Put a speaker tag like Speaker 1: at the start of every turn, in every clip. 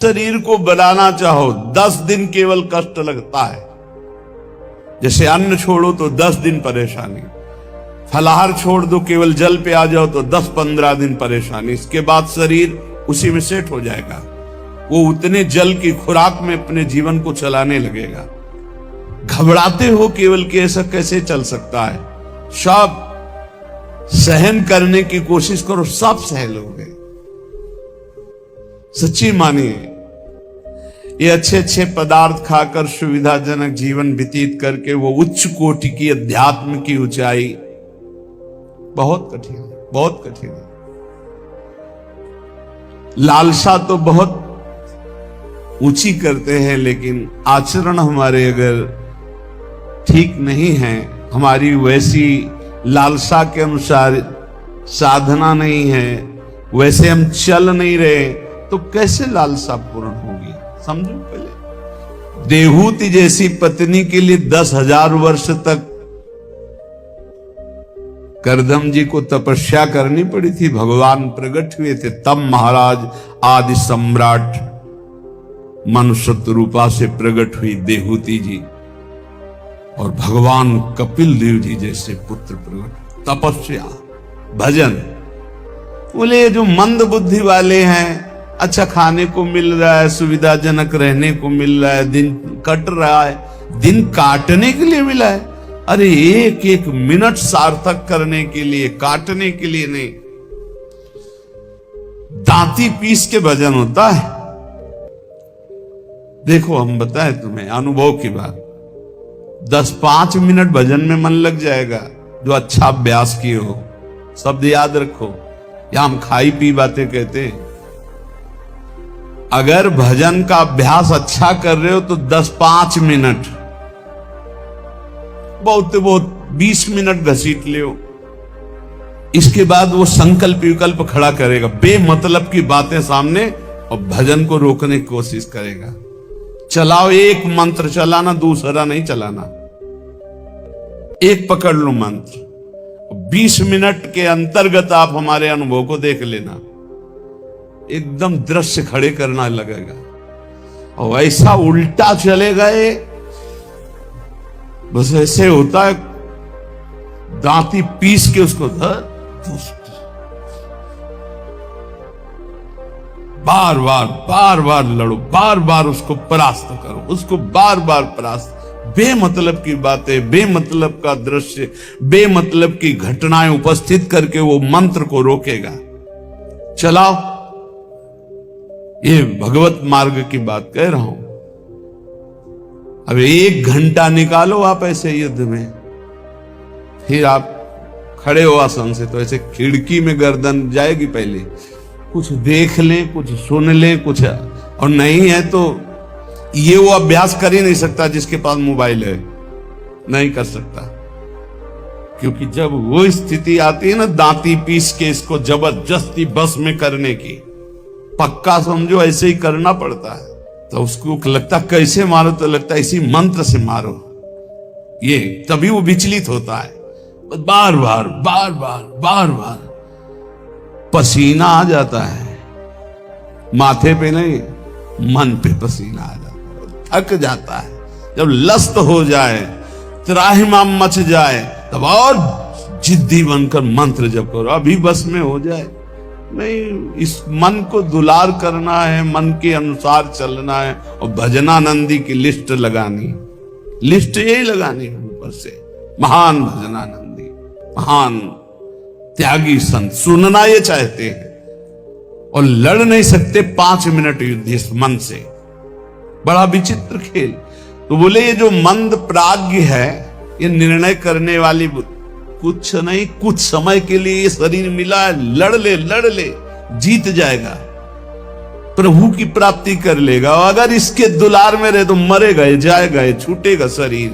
Speaker 1: शरीर को बनाना चाहो 10 दिन केवल कष्ट लगता है। जैसे अन्न छोड़ो तो 10 दिन परेशानी, फलाहार छोड़ दो, केवल जल पे आ जाओ तो 10-15 दिन परेशानी। इसके बाद शरीर उसी में सेट हो जाएगा, वो उतने जल की खुराक में अपने जीवन को चलाने लगेगा। घबराते हो केवल कि ऐसा कैसे चल सकता है। सब सहन करने की कोशिश करो, सब सह लोगे। सच्ची मानिए, ये अच्छे अच्छे पदार्थ खाकर सुविधाजनक जीवन व्यतीत करके वो उच्च कोटि की अध्यात्म की ऊंचाई बहुत कठिन है, बहुत कठिन है। लालसा तो बहुत ऊंची करते हैं, लेकिन आचरण हमारे अगर ठीक नहीं है, हमारी वैसी लालसा के अनुसार साधना नहीं है, वैसे हम चल नहीं रहे, तो कैसे लालसा पूर्ण होगी? समझो पहले। देहूति जैसी पत्नी के लिए 10,000 वर्ष तक करदम जी को तपस्या करनी पड़ी थी। भगवान प्रकट हुए थे तब महाराज आदि सम्राट मनुष्य रूपा से प्रकट हुई देहूति जी, और भगवान कपिल देव जी जैसे पुत्र प्रकट। तपस्या, भजन। बोले जो मंद बुद्धि वाले हैं, अच्छा खाने को मिल रहा है, सुविधाजनक रहने को मिल रहा है, दिन कट रहा है, दिन काटने के लिए मिला है। अरे एक एक मिनट सार्थक करने के लिए, काटने के लिए नहीं। दांती पीस के भजन होता है। देखो हम बताएं तुम्हें अनुभव की बात, 10-5 मिनट भजन में मन लग जाएगा जो अच्छा अभ्यास किए हो। शब्द याद रखो, या हम खाई पी बातें कहते हैं। अगर भजन का अभ्यास अच्छा कर रहे हो तो 10-5 मिनट, बहुत 20 मिनट घसीट ले। इसके बाद वो संकल्प विकल्प खड़ा करेगा, बेमतलब की बातें सामने, और भजन को रोकने की कोशिश करेगा। चलाओ, एक मंत्र चलाना, दूसरा नहीं चलाना, एक पकड़ लो मंत्र। 20 मिनट के अंतर्गत आप हमारे अनुभव को देख लेना, एकदम दृश्य खड़े करना लगेगा। और ऐसा उल्टा चले गए, बस ऐसे होता है, दांती पीस के उसको बार बार लड़ो, बार बार उसको परास्त करो, उसको बार बार परास्त। बेमतलब की बातें, बेमतलब का दृश्य, बेमतलब की घटनाएं उपस्थित करके वो मंत्र को रोकेगा। चलाओ, ये भगवत मार्ग की बात कह रहा हूं। अब 1 घंटा निकालो आप ऐसे युद्ध में, फिर आप खड़े हो आसन से तो ऐसे खिड़की में गर्दन जाएगी। पहले कुछ देख लें, कुछ सुन लें, कुछ, और नहीं है तो ये वो अभ्यास कर ही नहीं सकता जिसके पास मोबाइल है, नहीं कर सकता। क्योंकि जब वो स्थिति आती है ना, दांती पीस के इसको जबरदस्ती बस में करने की, पक्का समझो ऐसे ही करना पड़ता है। तो उसको लगता कैसे मारो, तो लगता है इसी मंत्र से मारो, ये तभी वो विचलित होता है। बार बार बार बार बार बार पसीना आ जाता है, माथे पे नहीं, मन पे पसीना आ जाता है, थक जाता है। जब लस्त हो जाए, त्राहिमाम मच जाए, तब और जिद्दी बनकर मंत्र जप करो, अभी बस में हो जाए। नहीं, इस मन को दुलार करना है, मन के अनुसार चलना है, और भजनानंदी की लिस्ट लगानी, लिस्ट यही लगानी है ऊपर से। महान भजनानंदी, महान त्यागी संत, सुनना ये चाहते हैं और लड़ नहीं सकते 5 मिनट युद्ध इस मन से। बड़ा विचित्र खेल। तो बोले ये जो मंद प्राज्ञ है, ये निर्णय करने वाली कुछ नहीं, कुछ समय के लिए ये शरीर मिला है, लड़ ले, जीत जाएगा, प्रभु की प्राप्ति कर लेगा। और अगर इसके दुलार में रहे तो मरेगा, जाएगा, छूटेगा शरीर।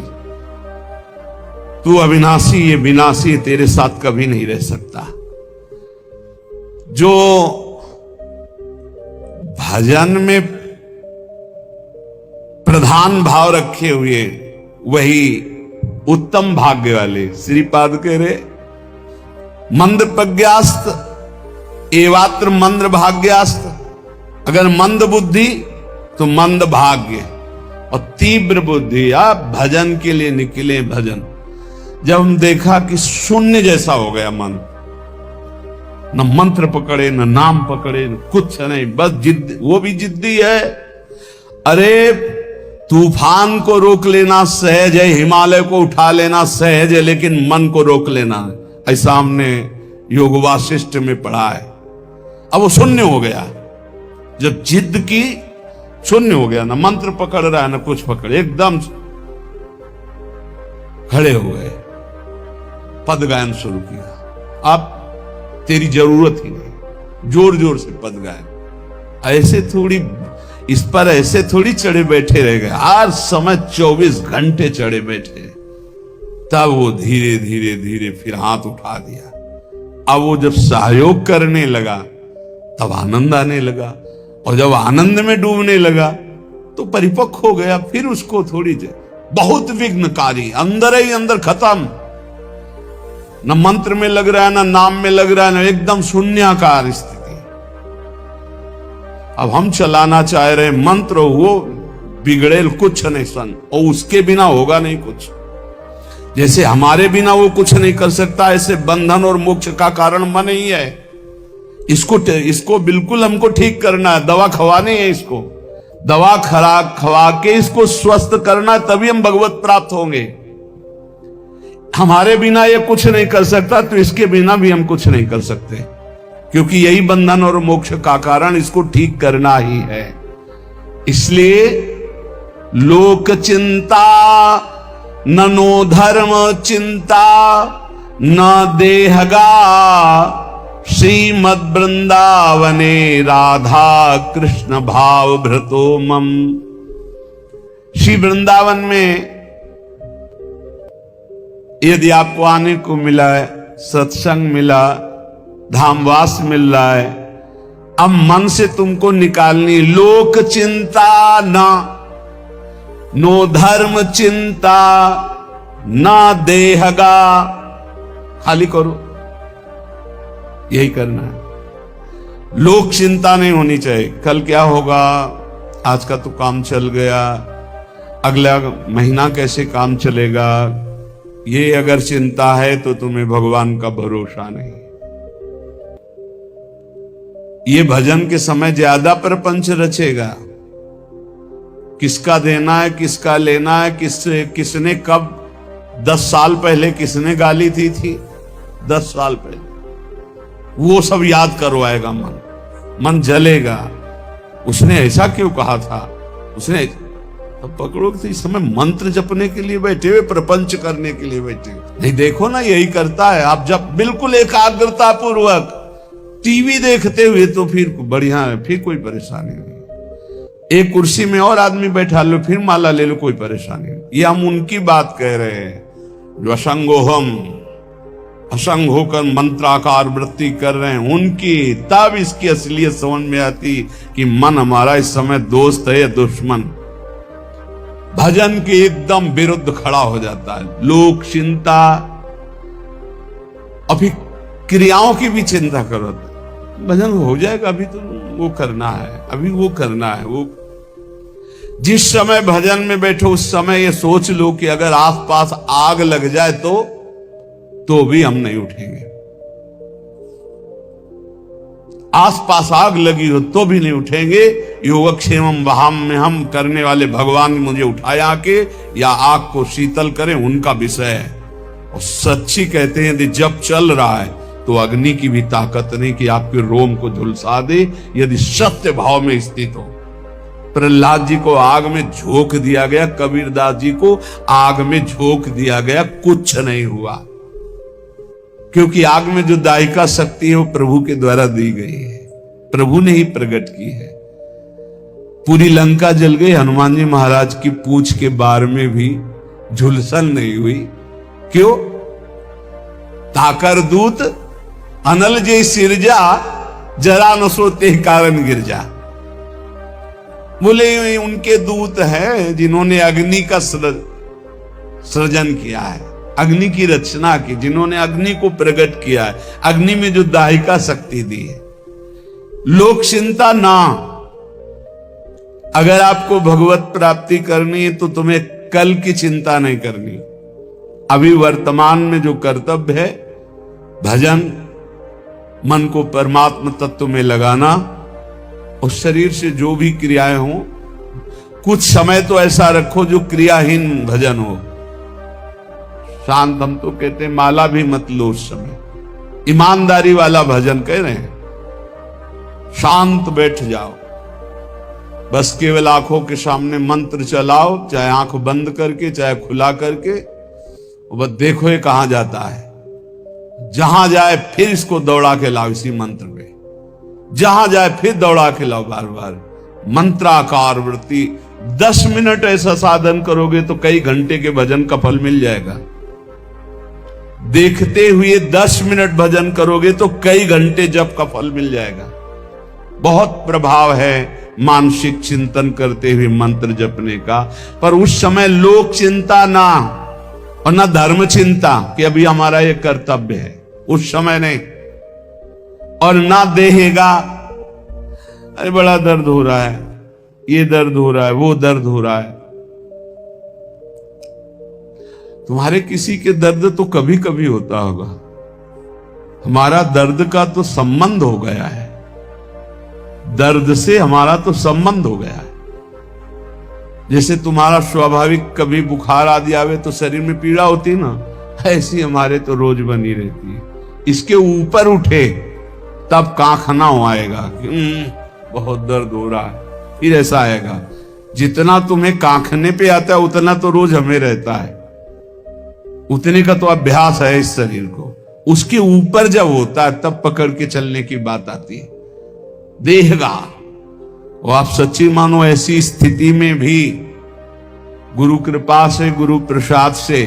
Speaker 1: तू अविनाशी, ये विनाशी, तेरे साथ कभी नहीं रह सकता। जो भजन में प्रधान भाव रखे हुए, वही उत्तम भाग्य वाले। श्रीपाद कह रहे, मंद प्रज्ञास्त एवात्र मंद भाग्यास्त। अगर मंद बुद्धि तो मंद भाग्य और तीव्र बुद्धि। आप भजन के लिए निकले, भजन जब हम देखा कि शून्य जैसा हो गया मन, न मंत्र पकड़े न नाम पकड़े न कुछ नहीं, बस जिद, वो भी जिद्दी है। अरे तूफान को रोक लेना सहज है, हिमालय को उठा लेना सहज है, लेकिन मन को रोक लेना है। ऐसा हमने योग वासिष्ठ में पढ़ा है। अब वो शून्य हो गया, जब जिद की शून्य हो गया, ना मंत्र पकड़ रहा है ना कुछ पकड़, एकदम खड़े हो गए, पद गायन शुरू किया। अब तेरी जरूरत ही नहीं, जोर जोर से पद गायन। ऐसे थोड़ी इस पर ऐसे थोड़ी चढ़े बैठे रह गए, हर समय 24 घंटे चढ़े बैठे। तब वो धीरे धीरे धीरे फिर हाथ उठा दिया। अब वो जब सहयोग करने लगा तब आनंद आने लगा, और जब आनंद में डूबने लगा तो परिपक्व हो गया। फिर उसको थोड़ी देर बहुत विघ्नकारी, अंदर ही अंदर खत्म, न मंत्र में लग रहा है न नाम में लग रहा है, न एकदम शून्याकार स्थिति। अब हम चलाना चाह रहे मंत्र, वो बिगड़ेल कुछ नहीं सन, और उसके बिना होगा नहीं कुछ। जैसे हमारे बिना वो कुछ नहीं कर सकता, ऐसे बंधन और मोक्ष का कारण मन ही है। इसको बिल्कुल हमको ठीक करना है, दवा खवानी है इसको, दवा खवा के इसको स्वस्थ करना है, तभी हम भगवत प्राप्त होंगे। हमारे बिना ये कुछ नहीं कर सकता, तो इसके बिना भी हम कुछ नहीं कर सकते, क्योंकि यही बंधन और मोक्ष का कारण, इसको ठीक करना ही है। इसलिए लोक चिंता ननो धर्म चिंता न देहगा, श्रीमद वृंदावने राधा कृष्ण भाव भृतो मम। श्री वृंदावन में यदि आपको आने को मिला है, सत्संग मिला, धामवास मिल रहा है, अब मन से तुमको निकालनी लोक चिंता ना, नो धर्म चिंता ना देहगा, खाली करो, यही करना है। लोक चिंता नहीं होनी चाहिए, कल क्या होगा, आज का तो काम चल गया, अगला महीना कैसे काम चलेगा, ये अगर चिंता है तो तुम्हें भगवान का भरोसा नहीं। ये भजन के समय ज्यादा प्रपंच रचेगा, किसका देना है, किसका लेना है, किसने कब 10 साल पहले किसने गाली दी थी, 10 साल पहले, वो सब याद करवाएगा। मन जलेगा, उसने ऐसा क्यों कहा था, उसने अब पकड़ो कि इस समय मंत्र जपने के लिए बैठे हुए, प्रपंच करने के लिए बैठे हुए। नहीं देखो ना, यही करता है। आप जब बिल्कुल एकाग्रता पूर्वक टीवी देखते हुए तो फिर बढ़िया है, फिर कोई परेशानी नहीं। एक कुर्सी में और आदमी बैठा लो, फिर माला ले लो, कोई परेशानी नहीं। ये हम उनकी बात कह रहे हैं जो असंग होकर मंत्राकार वृत्ति कर रहे हैं, उनकी। तब इसकी असलियत समझ में आती कि मन हमारा इस समय दोस्त है या दुश्मन। भजन के एकदम विरुद्ध खड़ा हो जाता है। लोक चिंता, अभी क्रियाओं की भी चिंता करो, भजन हो जाएगा, अभी तो वो करना है, अभी वो करना है। वो जिस समय भजन में बैठो उस समय ये सोच लो कि अगर आसपास आग लग जाए तो भी हम नहीं उठेंगे। आसपास आग लगी हो तो भी नहीं उठेंगे। योगक्षेमम वहाम में हम करने वाले भगवान मुझे उठाया आके या आग को शीतल करें, उनका विषय है। और सच्ची कहते हैं यदि जब चल रहा है तो अग्नि की भी ताकत नहीं कि आपके रोम को झुलसा दे, यदि सत्य भाव में स्थित हो। प्रहलाद जी को आग में झोंक दिया गया, कबीरदास जी को आग में झोंक दिया गया, कुछ नहीं हुआ, क्योंकि आग में जो दायिका शक्ति है वो प्रभु के द्वारा दी गई है, प्रभु ने ही प्रकट की है। पूरी लंका जल गई, हनुमान जी महाराज की पूंछ के बार में भी झुलसन नहीं हुई। क्यों? ताकर दूत अनल जे सिरजा, जरा न सोते कारण गिरजा। बोले उनके दूत हैं जिन्होंने अग्नि का सृजन किया है, अग्नि की रचना की, जिन्होंने अग्नि को प्रकट किया है, अग्नि में जो दायिका शक्ति दी है। लोक चिंता ना, अगर आपको भगवत प्राप्ति करनी है तो तुम्हें कल की चिंता नहीं करनी। अभी वर्तमान में जो कर्तव्य है, भजन, मन को परमात्म तत्व में लगाना, और शरीर से जो भी क्रियाएं हों, कुछ समय तो ऐसा रखो जो क्रियाहीन भजन हो। शांत, हम तो कहते हैं माला भी मत लो उस समय, ईमानदारी वाला भजन कह रहे हैं। शांत बैठ जाओ, बस केवल आंखों के सामने मंत्र चलाओ, चाहे आंख बंद करके चाहे खुला करके, और बस देखो ये कहां जाता है। जहां जाए फिर इसको दौड़ा के लाओ इसी मंत्र पे, जहां जाए फिर दौड़ा के लाओ बार बार। मंत्राकार वृत्ति 10 मिनट ऐसा साधन करोगे तो कई घंटे के भजन का फल मिल जाएगा। देखते हुए 10 मिनट भजन करोगे तो कई घंटे जप का फल मिल जाएगा। बहुत प्रभाव है मानसिक चिंतन करते हुए मंत्र जपने का। पर उस समय लोक चिंता ना, और ना धर्म चिंता कि अभी हमारा ये कर्तव्य है, उस समय नहीं। और ना देहेगा, अरे बड़ा दर्द हो रहा है, ये दर्द हो रहा है, वो दर्द हो रहा है। तुम्हारे किसी के दर्द तो कभी कभी होता होगा, हमारा दर्द का तो संबंध हो गया है, दर्द से हमारा तो संबंध हो गया है। जैसे तुम्हारा स्वाभाविक कभी बुखार आदि आवे तो शरीर में पीड़ा होती ना, ऐसी हमारे तो रोज बनी रहती है। इसके ऊपर उठे तब कांखना हो आएगा कि बहुत दर्द हो रहा है, फिर ऐसा आएगा। जितना तुम्हें कांखने पे आता है उतना तो रोज हमें रहता है, उतने का तो अभ्यास है इस शरीर को। उसके ऊपर जब होता है तब पकड़ के चलने की बात आती है। देहगा, और आप सच्ची मानो ऐसी स्थिति में भी गुरु कृपा से, गुरु प्रसाद से,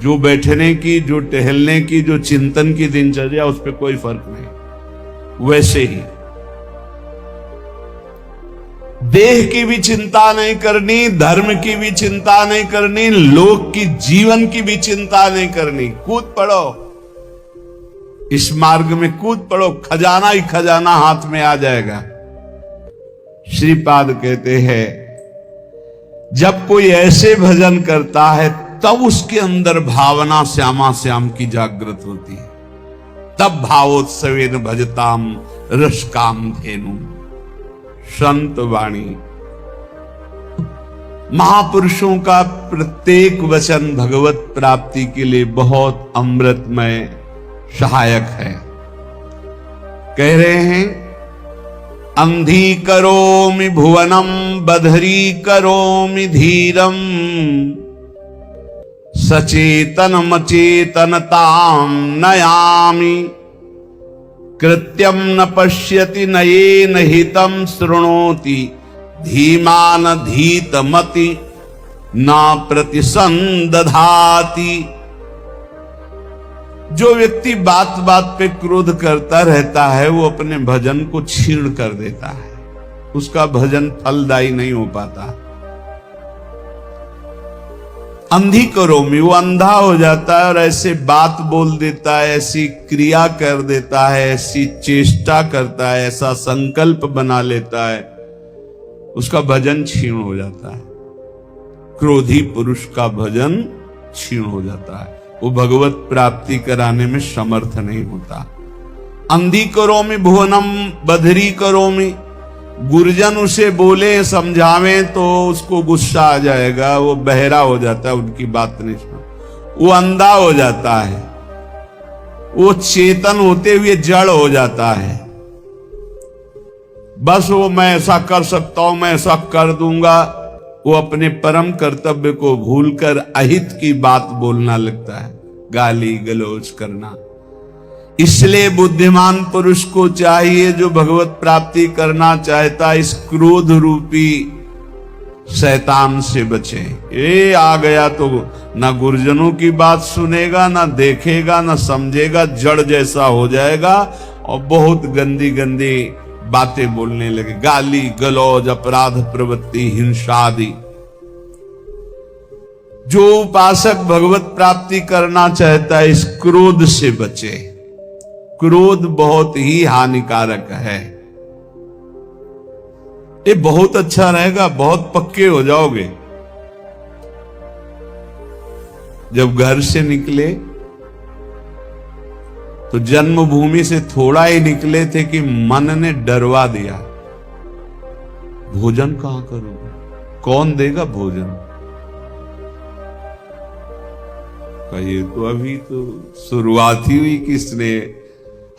Speaker 1: जो बैठने की, जो टहलने की, जो चिंतन की दिनचर्या, उस पर कोई फर्क नहीं। वैसे ही देह की भी चिंता नहीं करनी, धर्म की भी चिंता नहीं करनी, लोक की, जीवन की भी चिंता नहीं करनी। कूद पड़ो, इस मार्ग में कूद पड़ो, खजाना ही खजाना हाथ में आ जाएगा। श्रीपाद कहते हैं जब कोई ऐसे भजन करता है तब उसके अंदर भावना श्यामा श्याम की जागृत होती है। तब भावोत्सवेन भजताम रस काम धेनु। संत वाणी, महापुरुषों का प्रत्येक वचन भगवत प्राप्ति के लिए बहुत अमृतमय सहायक है। कह रहे हैं अंधी करोमि भुवनम बधरी करोमि धीरम सचेतन अचेतनताम नयामि कृत्यम न पश्यति नयेन हितम शृणोति धीमान धीतमति न प्रतिसंदधाति। जो व्यक्ति बात बात पे क्रोध करता रहता है वो अपने भजन को छीण कर देता है, उसका भजन फलदायी नहीं हो पाता। अंधी करोमि, वो अंधा हो जाता है और ऐसे बात बोल देता है, ऐसी क्रिया कर देता है, ऐसी चेष्टा करता है, ऐसा संकल्प बना लेता है, उसका भजन क्षीण हो जाता है। क्रोधी पुरुष का भजन क्षीण हो जाता है, वो भगवत प्राप्ति कराने में समर्थ नहीं होता। अंधी करोमि भुवनम बधरी करोमि, गुरुजन उसे बोले समझावें तो उसको गुस्सा आ जाएगा, वो बहरा हो जाता है, उनकी बात नहीं सुन, वो अंधा हो जाता है, वो चेतन होते हुए जड़ हो जाता है। बस वो मैं ऐसा कर सकता हूं, मैं ऐसा कर दूंगा, वो अपने परम कर्तव्य को भूलकर अहित की बात बोलना लगता है, गाली गलौज करना। इसलिए बुद्धिमान पुरुष को चाहिए, जो भगवत प्राप्ति करना चाहता, इस क्रोध रूपी शैतान से बचे। ये आ गया तो ना गुरुजनों की बात सुनेगा, ना देखेगा, ना समझेगा, जड़ जैसा हो जाएगा और बहुत गंदी गंदी बातें बोलने लगे, गाली गलौज, अपराध प्रवृत्ति, हिंसा आदि। जो उपासक भगवत प्राप्ति करना चाहता है इस क्रोध से बचे। क्रोध बहुत ही हानिकारक है। ये बहुत अच्छा रहेगा, बहुत पक्के हो जाओगे। जब घर से निकले तो जन्मभूमि से थोड़ा ही निकले थे कि मन ने डरवा दिया, भोजन कहां करोगे, कौन देगा भोजन। ये तो अभी तो शुरुआत ही हुई कि इसने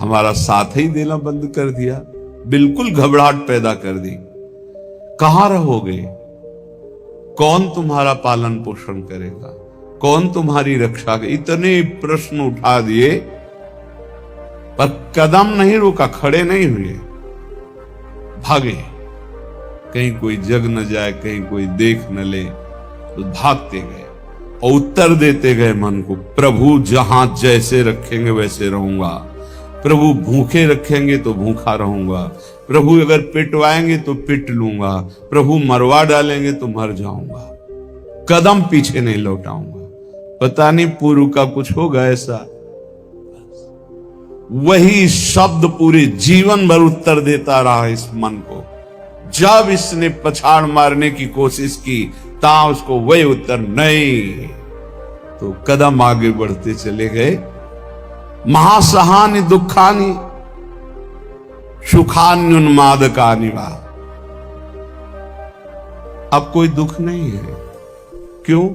Speaker 1: हमारा साथ ही देना बंद कर दिया, बिल्कुल घबराहट पैदा कर दी। कहां रहोगे, कौन तुम्हारा पालन पोषण करेगा, कौन तुम्हारी रक्षा करेगा, इतने प्रश्न उठा दिए पर कदम नहीं रुका, खड़े नहीं हुए, भागे। कहीं कोई जग न जाए, कहीं कोई देख न ले, तो भागते गए और उत्तर देते गए मन को, प्रभु जहां जैसे रखेंगे वैसे रहूंगा, प्रभु भूखे रखेंगे तो भूखा रहूंगा, प्रभु अगर पिटवाएंगे तो पिट लूंगा, प्रभु मरवा डालेंगे तो मर जाऊंगा, कदम पीछे नहीं लौटाऊंगा। पता नहीं पूर्व का कुछ होगा ऐसा। वही शब्द पूरे जीवन भर उत्तर देता रहा इस मन को। जब इसने पछाड़ मारने की कोशिश की ता उसको वही उत्तर नहीं, तो कदम आगे बढ़ते चले गए। महासहानि दुखानि सुखान्युन्मादकानि वा। अब कोई दुख नहीं है। क्यों?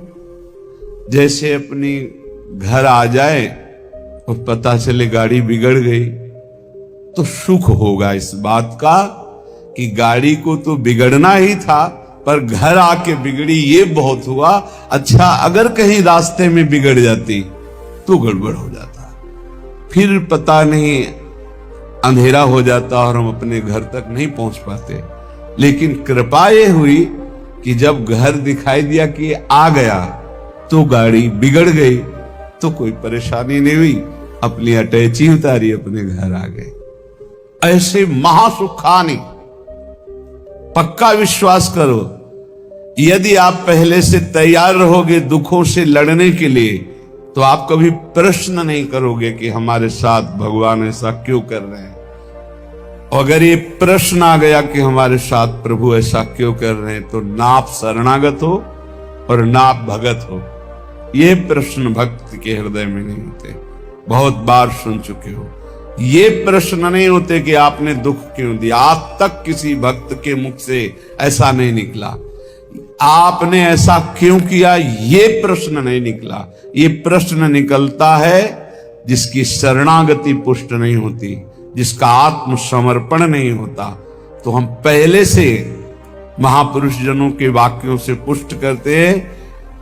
Speaker 1: जैसे अपनी घर आ जाए और पता चले गाड़ी बिगड़ गई तो सुख होगा इस बात का कि गाड़ी को तो बिगड़ना ही था, पर घर आके बिगड़ी ये बहुत हुआ। अच्छा, अगर कहीं रास्ते में बिगड़ जाती तो गड़बड़ हो जाता, फिर पता नहीं अंधेरा हो जाता और हम अपने घर तक नहीं पहुंच पाते। लेकिन कृपा ये हुई कि जब घर दिखाई दिया कि आ गया तो गाड़ी बिगड़ गई, तो कोई परेशानी नहीं हुई, अपनी अटैची उतारी, अपने घर आ गए। ऐसे महासुखानी, पक्का विश्वास करो, यदि आप पहले से तैयार रहोगे दुखों से लड़ने के लिए, तो आप कभी प्रश्न नहीं करोगे कि हमारे साथ भगवान ऐसा क्यों कर रहे हैं। और अगर ये प्रश्न आ गया कि हमारे साथ प्रभु ऐसा क्यों कर रहे हैं, तो ना आप शरणागत हो और ना आप भगत हो। ये प्रश्न भक्त के हृदय में नहीं होते, बहुत बार सुन चुके हो। ये प्रश्न नहीं होते कि आपने दुख क्यों दिया, आज तक किसी भक्त के मुख से ऐसा नहीं निकला। आपने ऐसा क्यों किया, ये प्रश्न नहीं निकला। ये प्रश्न निकलता है जिसकी शरणागति पुष्ट नहीं होती, जिसका आत्मसमर्पण नहीं होता। तो हम पहले से महापुरुष जनों के वाक्यों से पुष्ट करते हैं,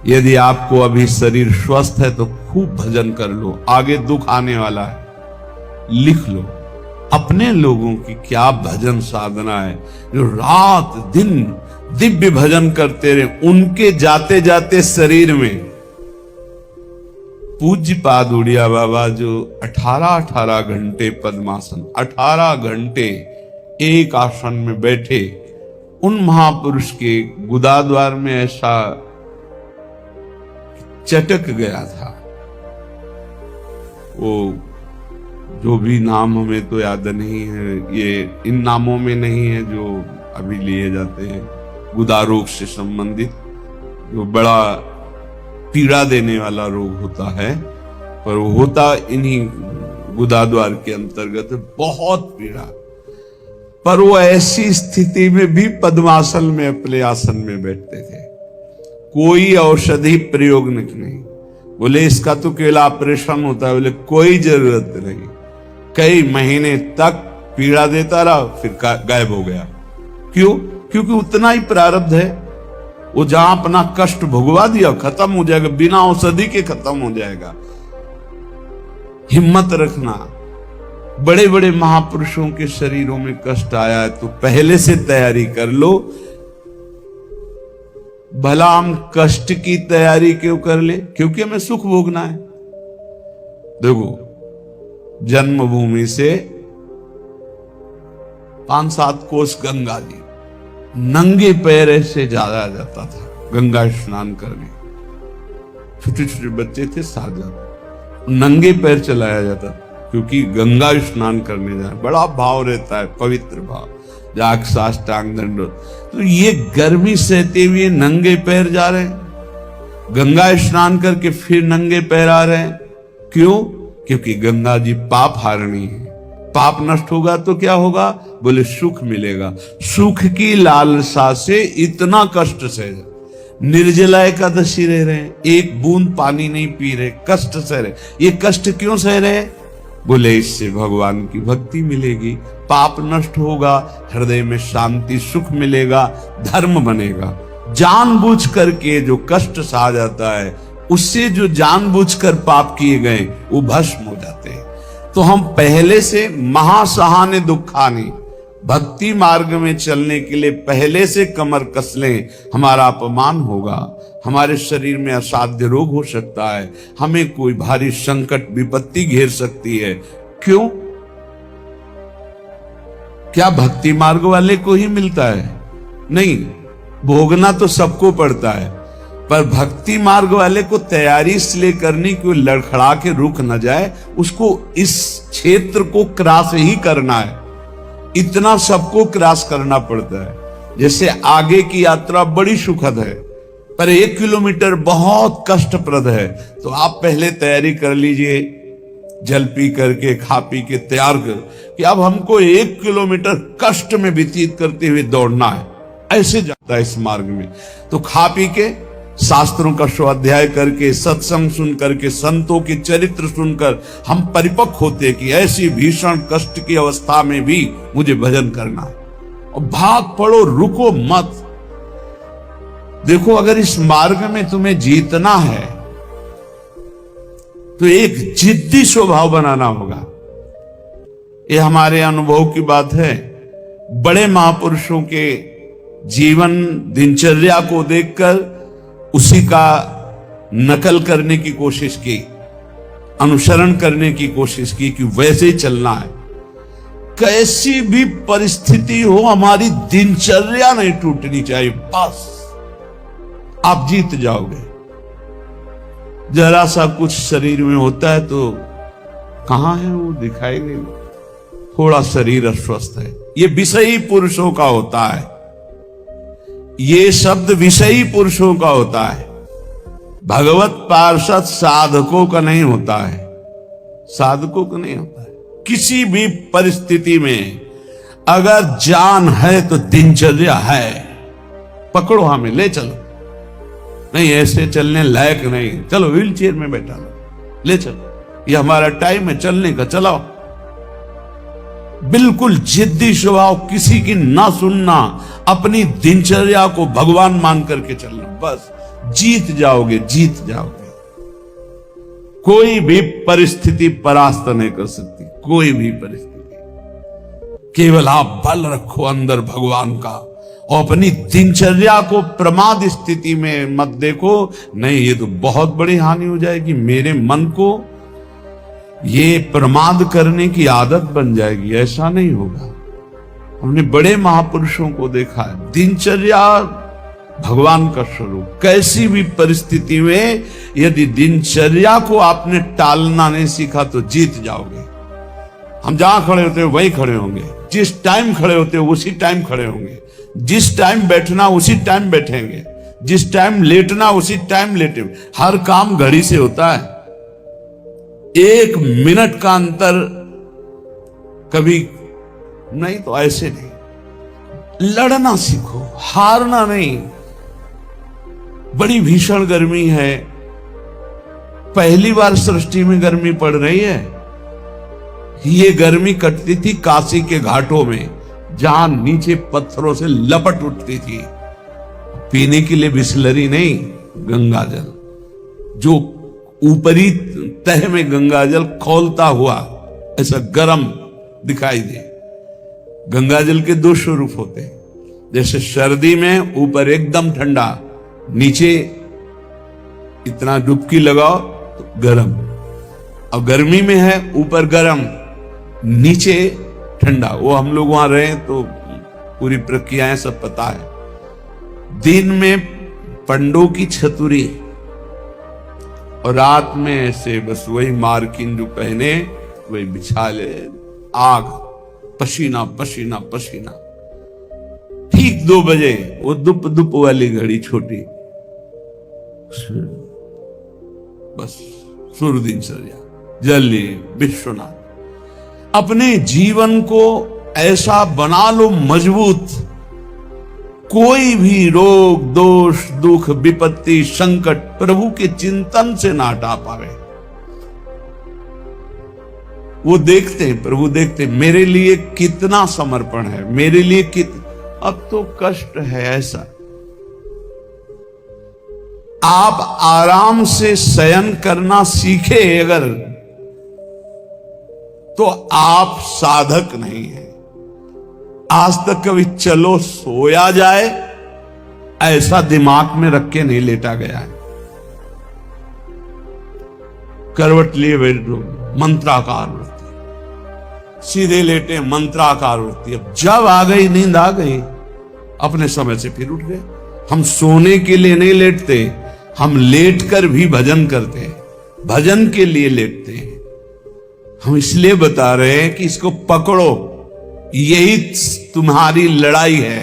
Speaker 1: यदि आपको अभी शरीर स्वस्थ है तो खूब भजन कर लो, आगे दुख आने वाला है। लिख लो अपने लोगों की क्या भजन साधना है, जो रात दिन दिव्य भजन करते रहे। उनके जाते जाते शरीर में पूज्य पाद उड़िया बाबा जो 18 घंटे पद्मासन, 18 घंटे एक आसन में बैठे, उन महापुरुष के गुदाद्वार में ऐसा चटक गया था। वो जो भी नाम हमें तो याद नहीं है, ये इन नामों में नहीं है जो अभी लिए जाते हैं, गुदा रोग से संबंधित जो बड़ा पीड़ा देने वाला रोग होता है, पर वो होता इन्हीं गुदाद्वार के अंतर्गत, बहुत पीड़ा। पर वो ऐसी स्थिति में भी पद्मासन में अपने आसन में बैठते थे, कोई औषधि प्रयोग नहीं। बोले इसका तो केवल ऑपरेशन होता है, बोले कोई जरूरत नहीं। कई महीने तक पीड़ा देता रहा, फिर गायब हो गया। क्यों? क्योंकि उतना ही प्रारब्ध है। वो जहां अपना कष्ट भुगवा दिया खत्म हो जाएगा, बिना औषधि के खत्म हो जाएगा। हिम्मत रखना। बड़े बड़े महापुरुषों के शरीरों में कष्ट आया है तो पहले से तैयारी कर लो। भला हम कष्ट की तैयारी क्यों कर ले? क्योंकि हमें सुख भोगना है। देखो, जन्मभूमि से 5-7 कोस गंगा जी, नंगे पैर ऐसे जाया जाता था गंगा स्नान करने। छोटे छोटे बच्चे थे, साधक, नंगे पैर चलाया जाता क्योंकि गंगा स्नान करने जाए। बड़ा भाव रहता है, पवित्र भाव। जाग साष्टांग दंडवत। तो ये गर्मी सहते हुए नंगे पैर जा रहे हैं, गंगा स्नान करके फिर नंगे पैर आ रहे हैं। क्यों? क्योंकि गंगा जी पाप हारणी है। पाप नष्ट होगा तो क्या होगा? बोले सुख मिलेगा। सुख की लालसा से इतना कष्ट सह रहे, निर्जला एकादशी रह रहे हैं, एक बूंद पानी नहीं पी रहे, कष्ट सह रहे। ये कष्ट क्यों सह रहे? बोले इससे भगवान की भक्ति मिलेगी, पाप नष्ट होगा, हृदय में शांति सुख मिलेगा, धर्म बनेगा। जानबूझ करके जो कष्ट सहा जाता है, उससे जो जानबूझकर पाप किए गए वो भस्म हो जाते हैं। तो हम पहले से महासहाने दुखानी, भक्ति मार्ग में चलने के लिए पहले से कमर कस लें। हमारा अपमान होगा, हमारे शरीर में असाध्य रोग हो सकता है, हमें कोई भारी संकट विपत्ति घेर सकती है। क्यों? क्या भक्ति मार्ग वाले को ही मिलता है? नहीं, भोगना तो सबको पड़ता है, पर भक्ति मार्ग वाले को तैयारी इसलिए करनी कि वो लड़खड़ा के रुक न जाए, उसको इस क्षेत्र को क्रॉस ही करना है। इतना सबको क्रॉस करना पड़ता है। जैसे आगे की यात्रा बड़ी सुखद है, पर 1 किलोमीटर बहुत कष्टप्रद है, तो आप पहले तैयारी कर लीजिए, जल पी करके, खा पी के तैयार कर कि अब हमको 1 किलोमीटर कष्ट में व्यतीत करते हुए दौड़ना है। ऐसे जाता है इस मार्ग में। तो खा पी के, शास्त्रों का स्वाध्याय करके, सत्संग सुन करके, संतों के चरित्र सुनकर हम परिपक्व होते कि ऐसी भीषण कष्ट की अवस्था में भी मुझे भजन करना है। और भाग पड़ो, रुको मत। देखो, अगर इस मार्ग में तुम्हें जीतना है तो एक जिद्दी स्वभाव बनाना होगा। ये हमारे अनुभव की बात है। बड़े महापुरुषों के जीवन दिनचर्या को देखकर उसी का नकल करने की कोशिश की, अनुसरण करने की कोशिश की कि वैसे ही चलना है। कैसी भी परिस्थिति हो, हमारी दिनचर्या नहीं टूटनी चाहिए, बस आप जीत जाओगे। जरा सा कुछ शरीर में होता है तो कहां है वो, दिखाई नहीं, थोड़ा शरीर अस्वस्थ है। ये विषयी पुरुषों का होता है, ये शब्द विषयी पुरुषों का होता है, भगवत पार्षद साधकों का नहीं होता है। साधकों का नहीं होता है। किसी भी परिस्थिति में अगर जान है तो दिनचर्या है, पकड़ो, हमें ले चलो। नहीं, ऐसे चलने लायक नहीं, चलो व्हील चेयर में बैठा लो, ले चलो, ये हमारा टाइम है चलने का, चलाओ। बिल्कुल जिद्दी स्वभाव, किसी की ना सुनना, अपनी दिनचर्या को भगवान मान करके चलना, बस जीत जाओगे, जीत जाओगे। कोई भी परिस्थिति परास्त नहीं कर सकती, कोई भी परिस्थिति। केवल आप बल रखो अंदर भगवान का, और अपनी दिनचर्या को प्रमाद स्थिति में मत देखो। नहीं, ये तो बहुत बड़ी हानि हो जाएगी, मेरे मन को ये प्रमाद करने की आदत बन जाएगी। ऐसा नहीं होगा। हमने बड़े महापुरुषों को देखा है, दिनचर्या भगवान का स्वरूप। कैसी भी परिस्थिति में यदि दिनचर्या को आपने टालना नहीं सीखा तो जीत जाओगे। हम जहां खड़े होते हैं वहीं खड़े होंगे, जिस टाइम खड़े होते हैं उसी टाइम खड़े होंगे, जिस टाइम बैठना उसी टाइम बैठेंगे, जिस टाइम लेटना उसी टाइम लेटेंगे। हर काम घड़ी से होता है, 1 मिनट का अंतर कभी नहीं। तो ऐसे नहीं, लड़ना सीखो, हारना नहीं। बड़ी भीषण गर्मी है, पहली बार सृष्टि में गर्मी पड़ रही है। ये गर्मी कटती थी काशी के घाटों में, जहां नीचे पत्थरों से लपट उठती थी। पीने के लिए बिस्लरी नहीं, गंगा जल, जो ऊपरी तह में गंगा जल खौलता हुआ ऐसा गर्म दिखाई दे। गंगा जल के 2 स्वरूप होते हैं, जैसे सर्दी में ऊपर एकदम ठंडा, नीचे इतना डुबकी लगाओ तो गर्म। अब गर्मी में है ऊपर गर्म, नीचे ठंडा। वो हम लोग वहां रहे तो पूरी प्रक्रियाएं सब पता है। दिन में पंडों की छतुरी और रात में ऐसे बस वही मार्किन जो पहने वही बिछा ले, आग, पसीना पसीना पसीना। ठीक 2 बजे वो दुप दुप वाली घड़ी छोटी, बस सूर्यदिन सर्या जल लिए। विश्वनाथ अपने जीवन को ऐसा बना लो मजबूत, कोई भी रोग दोष दुख विपत्ति संकट प्रभु के चिंतन से ना हटा पावे। वो देखते हैं, प्रभु देखते मेरे लिए कितना समर्पण है, मेरे लिए अब तो कष्ट है ऐसा। आप आराम से शयन करना सीखे अगर, तो आप साधक नहीं है। आज तक कभी चलो सोया जाए ऐसा दिमाग में रख के नहीं लेटा गया है। करवट लिए बेडरूम मंत्राकार वृत्ति, सीधे लेटे मंत्राकार वृत्ति। अब जब आ गई नींद आ गई, अपने समय से फिर उठ गए। हम सोने के लिए नहीं लेटते, हम लेटकर भी भजन करते हैं, भजन के लिए लेटते हैं। हम इसलिए बता रहे हैं कि इसको पकड़ो, यही तुम्हारी लड़ाई है।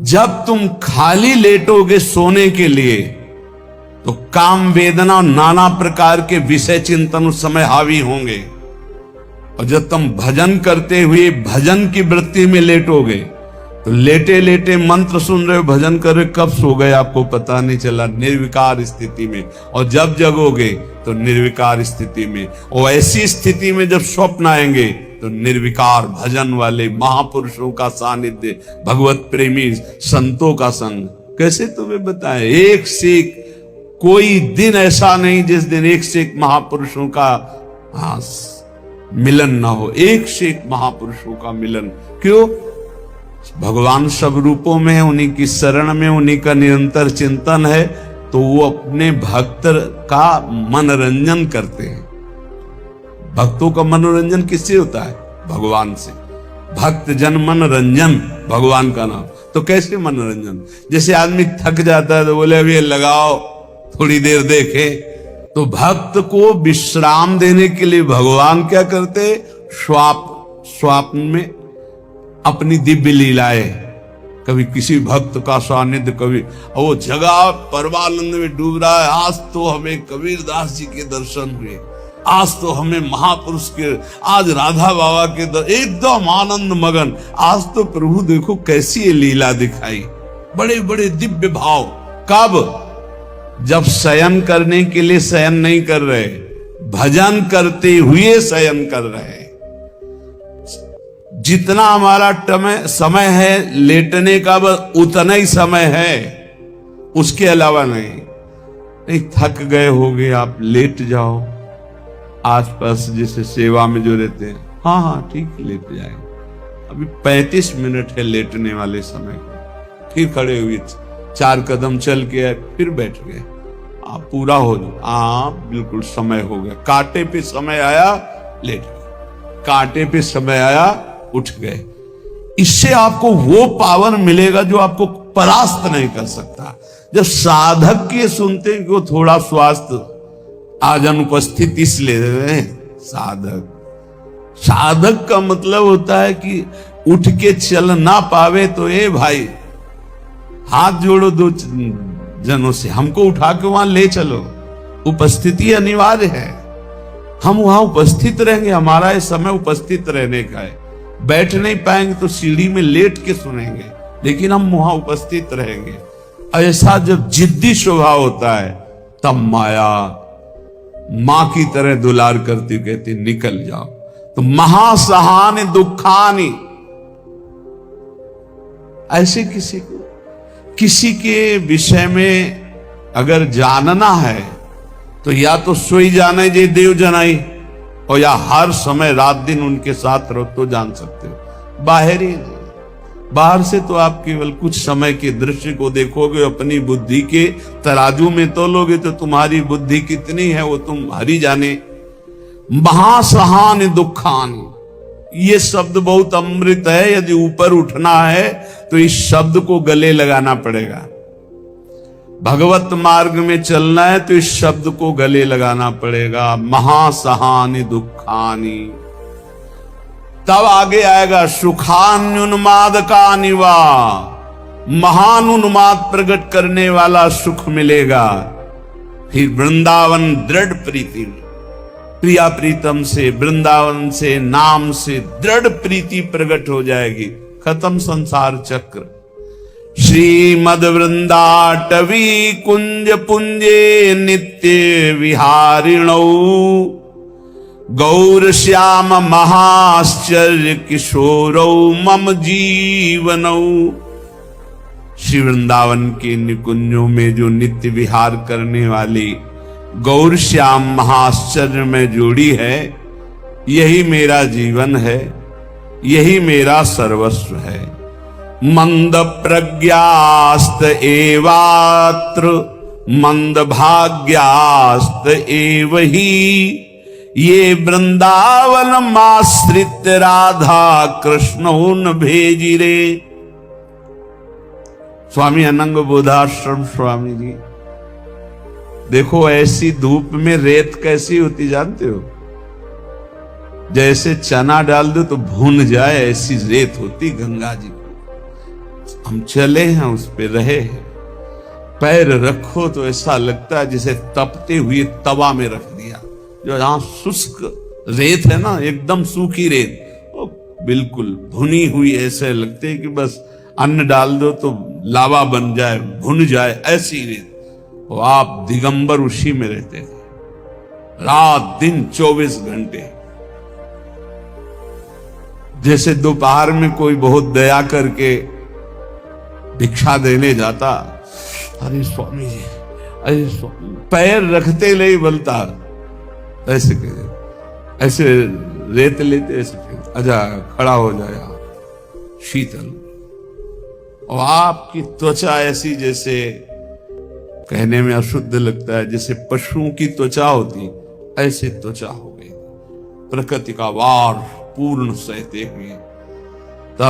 Speaker 1: जब तुम खाली लेटोगे सोने के लिए, तो काम वेदना और नाना प्रकार के विषय चिंतन उस समय हावी होंगे। और जब तुम भजन करते हुए भजन की वृत्ति में लेटोगे, तो लेटे लेटे मंत्र सुन रहे हो, भजन कर रहे, कब सो गए आपको पता नहीं चला, निर्विकार स्थिति में। और जब जगोगे तो निर्विकार स्थिति में। और ऐसी स्थिति में जब स्वप्न आएंगे तो निर्विकार भजन वाले महापुरुषों का सानिध्य, भगवत प्रेमी संतों का संग। कैसे तुम्हें बताएं, एक से एक कोई दिन ऐसा नहीं जिस दिन एक से एक महापुरुषों का मिलन ना हो, एक से एक महापुरुषों का मिलन। क्यों? भगवान सब रूपों में है, उन्हीं की शरण में, उन्हीं का निरंतर चिंतन है, तो वो अपने भक्त का मनोरंजन करते हैं। भक्तों का मनोरंजन किससे होता है? भगवान से। भक्त जन मनोरंजन भगवान का नाम। तो कैसे मनोरंजन? जैसे आदमी थक जाता है तो बोले अभी लगाओ थोड़ी देर देखे, तो भक्त को विश्राम देने के लिए भगवान क्या करते? स्वाप्न में अपनी दिव्य लीलाएं, कभी किसी भक्त का सानिध्य, कभी वो जगह परमानंद में डूब रहा है। आज तो हमें कबीरदास जी के दर्शन हुए, आज तो हमें महापुरुष के, आज राधा बाबा के एकदम आनंद मगन। आज तो प्रभु देखो कैसी ये लीला दिखाई, बड़े बड़े दिव्य भाव। कब? जब शयन करने के लिए शयन नहीं कर रहे, भजन करते हुए शयन कर रहे। जितना हमारा समय है लेटने का, बस उतना ही समय है, उसके अलावा नहीं। थक गए होगे आप, लेट जाओ। आसपास जैसे सेवा में जो रहते हैं, हाँ ठीक लेट जाएंगे। अभी 35 मिनट है लेटने वाले समय को। फिर खड़े हुए, 4 कदम चल के फिर बैठ गए। आप पूरा हो जाओ, बिल्कुल समय हो गया। कांटे पे समय आया, लेट गए। कांटे पे समय आया, उठ गए। इससे आपको वो पावर मिलेगा जो आपको परास्त नहीं कर सकता। जब साधक के सुनते हैं कि वो थोड़ा स्वास्थ्य आज अनुपस्थित इसलिए रहे, साधक का मतलब होता है कि उठ के चल ना पावे तो ए भाई हाथ जोड़ो 2 जनों से, हमको उठा के वहां ले चलो। उपस्थिति अनिवार्य है, हम वहां उपस्थित रहेंगे। हमारा ये समय उपस्थित रहने का है। बैठ नहीं पाएंगे तो सीढ़ी में लेट के सुनेंगे, लेकिन हम वहां उपस्थित रहेंगे। ऐसा जब जिद्दी स्वभाव होता है, तब माया मां की तरह दुलार करती कहती निकल जाओ। तो महासहानि दुखानि, ऐसे किसी के विषय में अगर जानना है तो या तो सोई जाने जे देव जनाई, और या हर समय रात दिन उनके साथ रहो तो जान सकते हो। बाहर से तो आप केवल कुछ समय के दृश्य को देखोगे, अपनी बुद्धि के तराजू में तोलोगे तो तुम्हारी बुद्धि कितनी है वो तुम हरि जाने। महासहानि दुखानि, ये शब्द बहुत अमृत है। यदि ऊपर उठना है तो इस शब्द को गले लगाना पड़ेगा। भगवत मार्ग में चलना है तो इस शब्द को गले लगाना पड़ेगा। महासहानि दुखानि, तब आगे आएगा सुखान्युन्माद का निवा, महान उन्माद प्रकट करने वाला सुख मिलेगा। फिर वृंदावन दृढ़ प्रीति, प्रिया प्रीतम से, वृंदावन से, नाम से दृढ़ प्रीति प्रकट हो जाएगी। खत्म संसार चक्र। श्रीमद वृंदाटवी कुंज पुंजे नित्य विहारिणौ, गौर श्याम महाश्चर्य किशोरौ मम जीवनौ। श्री वृंदावन के निकुंजों में जो नित्य विहार करने वाली गौर श्याम महाश्चर्य में जोड़ी है, यही मेरा जीवन है, यही मेरा सर्वस्व है। मंद प्रज्ञास्त एवात्र मंद भाग्यास्त एव ही, ये वृंदावन माश्रित राधा कृष्ण न भेजिरे। स्वामी अनंग बोधाश्रम स्वामी जी, देखो ऐसी धूप में रेत कैसी होती जानते हो? जैसे चना डाल दो तो भून जाए ऐसी रेत होती गंगा जी। हम चले हैं उस पे रहे हैं, पैर रखो तो ऐसा लगता है जैसे तपते हुए तवा में रख दिया। जो यहां शुष्क रेत है ना, एकदम सूखी रेत, वो बिल्कुल भुनी हुई, ऐसे लगते है कि बस अन्न डाल दो तो लावा बन जाए, भुन जाए, ऐसी रेत। वो आप दिगंबर उसी में रहते थे, रात दिन 24 घंटे। जैसे दोपहर में कोई बहुत दया करके भिक्षा देने जाता, अरे स्वामी जी, अरे स्वामी, पैर रखते नहीं बोलता, ऐसे कहे, ऐसे रेत लेते, ऐसे अच्छा खड़ा हो जाए शीतल। और आपकी त्वचा ऐसी जैसे कहने में अशुद्ध लगता है, जैसे पशुओं की त्वचा होती, ऐसे त्वचा हो गई। प्रकृति का वार पूर्ण सहते हुए